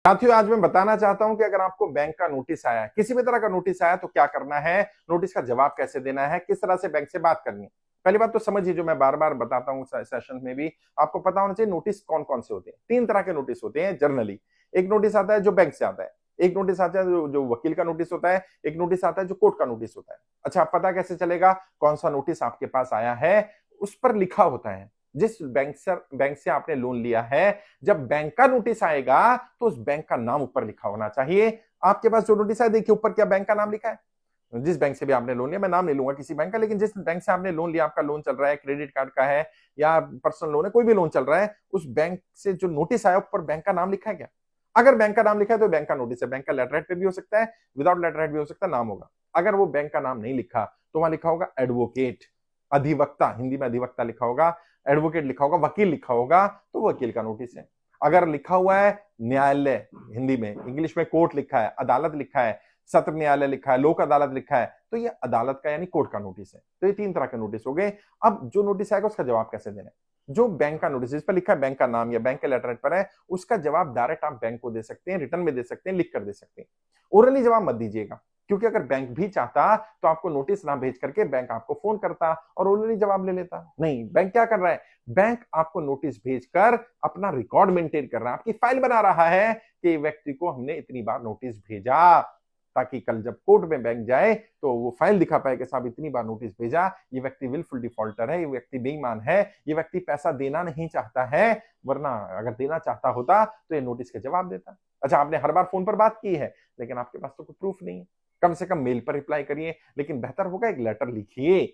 साथियों, आज मैं बताना चाहता हूं कि अगर आपको बैंक का नोटिस आया है, किसी भी तरह का नोटिस आया तो क्या करना है, नोटिस का जवाब कैसे देना है, किस तरह से बैंक से बात करनी है। पहली बात तो समझिए, जो मैं बार बार बताता हूं सेशन में भी, आपको पता होना चाहिए नोटिस कौन कौन से होते हैं। तीन तरह के नोटिस होते हैं जनरली। एक नोटिस आता है जो बैंक से आता है, एक नोटिस आता है जो वकील का नोटिस होता है, एक नोटिस आता है जो कोर्ट का नोटिस होता है। अच्छा, आप पता कैसे चलेगा कौन सा नोटिस आपके पास आया है? उस पर लिखा होता है जिस बैंक से आपने लोन लिया है, जब बैंक का नोटिस आएगा तो उस बैंक का नाम ऊपर लिखा होना चाहिए। आपके पास जो नोटिस है, देखिए ऊपर क्या बैंक का नाम लिखा है। जिस बैंक से भी आपने लोन लिया, मैं नाम नहीं लूंगा किसी बैंक का, लेकिन जिस बैंक से आपने लोन लिया, आपका लोन चल रहा है, क्रेडिट कार्ड का है या पर्सनल लोन है, कोई भी लोन चल रहा है, उस बैंक से जो नोटिस आया ऊपर बैंक का नाम लिखा है क्या? अगर बैंक का नाम लिखा है तो बैंक का नोटिस है। बैंक का लेटर हेड पे भी हो सकता है, विदाउट लेटर हेड भी हो सकता है, नाम होगा। अगर वो बैंक का नाम नहीं लिखा तो वहां लिखा होगा एडवोकेट, अधिवक्ता, हिंदी में अधिवक्ता लिखा होगा, एडवोकेट लिखा होगा, वकील लिखा होगा, तो वकील का नोटिस है। अगर लिखा हुआ है न्यायालय, हिंदी में, इंग्लिश में कोर्ट लिखा है, अदालत लिखा है, सत्र न्यायालय लिखा है, लोक अदालत लिखा है, तो ये अदालत का यानी कोर्ट का नोटिस है। तो ये तीन तरह के नोटिस हो गए। अब जो नोटिस आएगा उसका जवाब कैसे देना है? जो बैंक का नोटिस, इस पर लिखा है बैंक का नाम या बैंक के लेटर पर है, उसका जवाब डायरेक्ट आप बैंक को दे सकते हैं, रिटर्न में दे सकते हैं, लिख कर दे सकते हैं। ओरली जवाब मत दीजिएगा, क्योंकि अगर बैंक भी चाहता तो आपको नोटिस ना भेज करके बैंक आपको फोन करता और ओरली जवाब ले लेता। नहीं, बैंक क्या कर रहा है? बैंक आपको नोटिस भेजकर अपना रिकॉर्ड मेंटेन कर रहा है, आपकी फाइल बना रहा है कि व्यक्ति को हमने इतनी बार नोटिस भेजा, ताकि कल जब कोर्ट में बैंक जाए तो वो फाइल दिखा पाए कि साहब इतनी बार नोटिस भेजा, ये व्यक्ति विलफुल डिफॉल्टर है, ये व्यक्ति बेईमान है, ये व्यक्ति पैसा देना नहीं चाहता है, वरना अगर देना चाहता होता तो ये नोटिस के जवाब देता। अच्छा, आपने हर बार फोन पर बात की है, लेकिन आपके पास तो कोई प्रूफ नहीं है। कम से कम मेल पर रिप्लाई करिए, लेकिन बेहतर होगा एक लेटर लिखिए,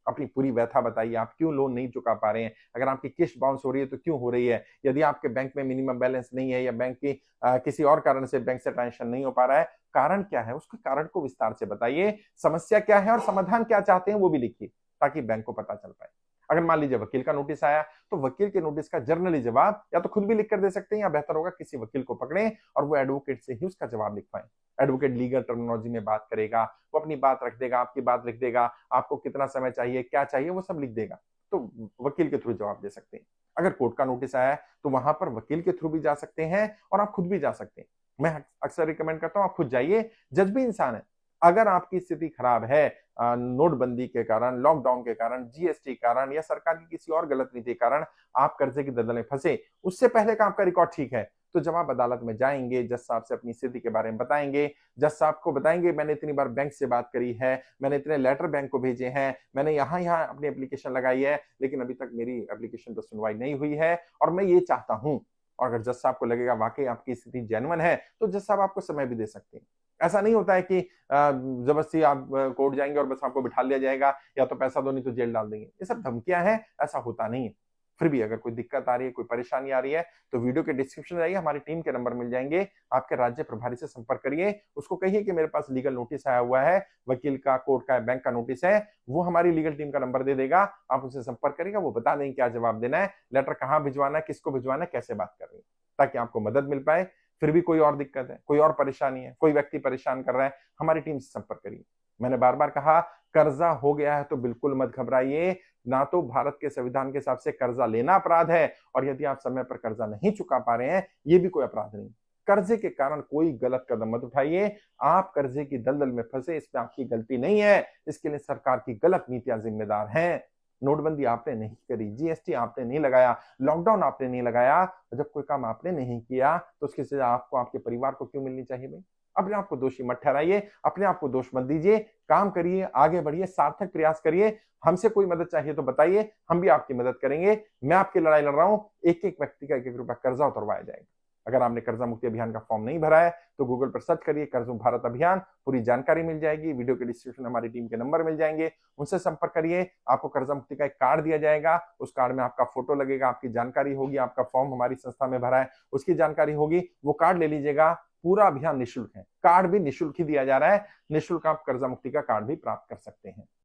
अपनी पूरी व्यथा बताइए, आप क्यों लोन नहीं चुका पा रहे हैं, अगर आपकी किस्त बाउंस हो रही है तो क्यों हो रही है, यदि आपके बैंक में मिनिमम बैलेंस नहीं है या बैंक की किसी और कारण से बैंक से ट्रांजेक्शन नहीं हो पा रहा है, कारण क्या है, उसके कारण को विस्तार से बताइए, समस्या क्या है और समाधान क्या चाहते हैं वो भी लिखिए, ताकि बैंक को पता चल पाए। अगर मान लीजिए वकील का नोटिस आया, तो वकील के नोटिस का जर्नली जवाब या तो खुद भी लिख कर दे सकते हैं, या बेहतर होगा किसी वकील को पकड़ें और वो एडवोकेट से ही उसका जवाब लिखवाएं। एडवोकेट लीगल टर्मिनोलॉजी में बात करेगा, वो अपनी बात रख देगा, आपकी बात लिख देगा, आपको कितना समय चाहिए, क्या चाहिए, वो सब लिख देगा। तो वकील के थ्रू जवाब दे सकते हैं। अगर कोर्ट का नोटिस आया है तो वहां पर वकील के थ्रू भी जा सकते हैं और आप खुद भी जा सकते हैं। मैं अक्सर रिकमेंड करता हूं आप खुद जाइए, जज भी इंसान है। अगर आपकी स्थिति खराब है नोटबंदी के कारण, लॉकडाउन के कारण, जीएसटी के कारण या सरकार की किसी और गलत नीति के कारण आप कर्जे की दलदल में फंसे, उससे पहले का आपका रिकॉर्ड ठीक है, तो जब आप अदालत में जाएंगे, जज साहब से अपनी स्थिति के बारे में बताएंगे, जज साहब को बताएंगे मैंने इतनी बार बैंक से बात करी है, मैंने इतने लेटर बैंक को भेजे हैं, मैंने यहाँ यहाँ अपनी एप्लीकेशन लगाई है, लेकिन अभी तक मेरी एप्लीकेशन पर सुनवाई नहीं हुई है और मैं ये चाहता हूं। और अगर जज साहब को लगेगा वाकई आपकी स्थिति जेन्युइन है, तो जज साहब आपको समय भी दे सकते हैं। ऐसा नहीं होता है कि जबरदस्ती आप कोर्ट जाएंगे और बस आपको बिठा लिया जाएगा, या तो पैसा दो नहीं तो जेल डाल देंगे। ये सब धमकियां हैं, ऐसा होता नहीं है। फिर भी अगर कोई दिक्कत आ रही है, कोई परेशानी आ रही है, तो वीडियो के डिस्क्रिप्शन में जाइए, हमारी टीम के नंबर मिल जाएंगे, आपके राज्य प्रभारी से संपर्क करिए, उसको कहिए कि मेरे पास लीगल नोटिस आया हुआ है, वकील का, कोर्ट का, बैंक का नोटिस है, वो हमारी लीगल टीम का नंबर दे देगा, आप उनसे संपर्क करिएगा, वो बता देंगे क्या जवाब देना है, लेटर कहाँ भिजवाना है, किसको भिजवाना है, कैसे बात करनी है, ताकि आपको मदद मिल पाए। फिर भी कोई और दिक्कत है, कोई और परेशानी है, कोई व्यक्ति परेशान कर रहा है, हमारी टीम से संपर्क करिए। मैंने बार बार कहा, कर्जा हो गया है तो बिल्कुल मत घबराइए, ना तो भारत के संविधान के हिसाब से कर्जा लेना अपराध है, और यदि आप समय पर कर्जा नहीं चुका पा रहे हैं, ये भी कोई अपराध नहीं। कर्जे के कारण कोई गलत कदम मत उठाइए, आप कर्जे की दलदल में फंसे, इसमें आपकी गलती नहीं है, इसके लिए सरकार की गलत नीतियां जिम्मेदार हैं। नोटबंदी आपने नहीं करी, जीएसटी आपने नहीं लगाया, लॉकडाउन आपने नहीं लगाया, जब कोई काम आपने नहीं किया तो उसकी सजा आपको, आपके परिवार को क्यों मिलनी चाहिए भाई? अपने आप को दोषी मत ठहराइए, अपने आप को दोष मत दीजिए, काम करिए, आगे बढ़िए, सार्थक प्रयास करिए। हमसे कोई मदद चाहिए तो बताइए, हम भी आपकी मदद करेंगे। मैं आपकी लड़ाई लड़ रहा हूं, एक एक व्यक्ति का एक एक रुपया कर्जा उतरवाया जाएगा। अगर आपने कर्जा मुक्ति अभियान का फॉर्म नहीं भरा है तो गूगल पर सर्च करिए कर्ज मुक्त भारत अभियान, पूरी जानकारी मिल जाएगी। वीडियो के डिस्क्रिप्शन में हमारी टीम के नंबर मिल जाएंगे, उनसे संपर्क करिए। आपको कर्जा मुक्ति का एक कार्ड दिया जाएगा, उस कार्ड में आपका फोटो लगेगा, आपकी जानकारी होगी, आपका फॉर्म हमारी संस्था में भरा है उसकी जानकारी होगी, वो कार्ड ले लीजिएगा। पूरा अभियान निःशुल्क है, कार्ड भी निःशुल्क ही दिया जा रहा है, निःशुल्क आप कर्जा मुक्ति का कार्ड भी प्राप्त कर सकते हैं।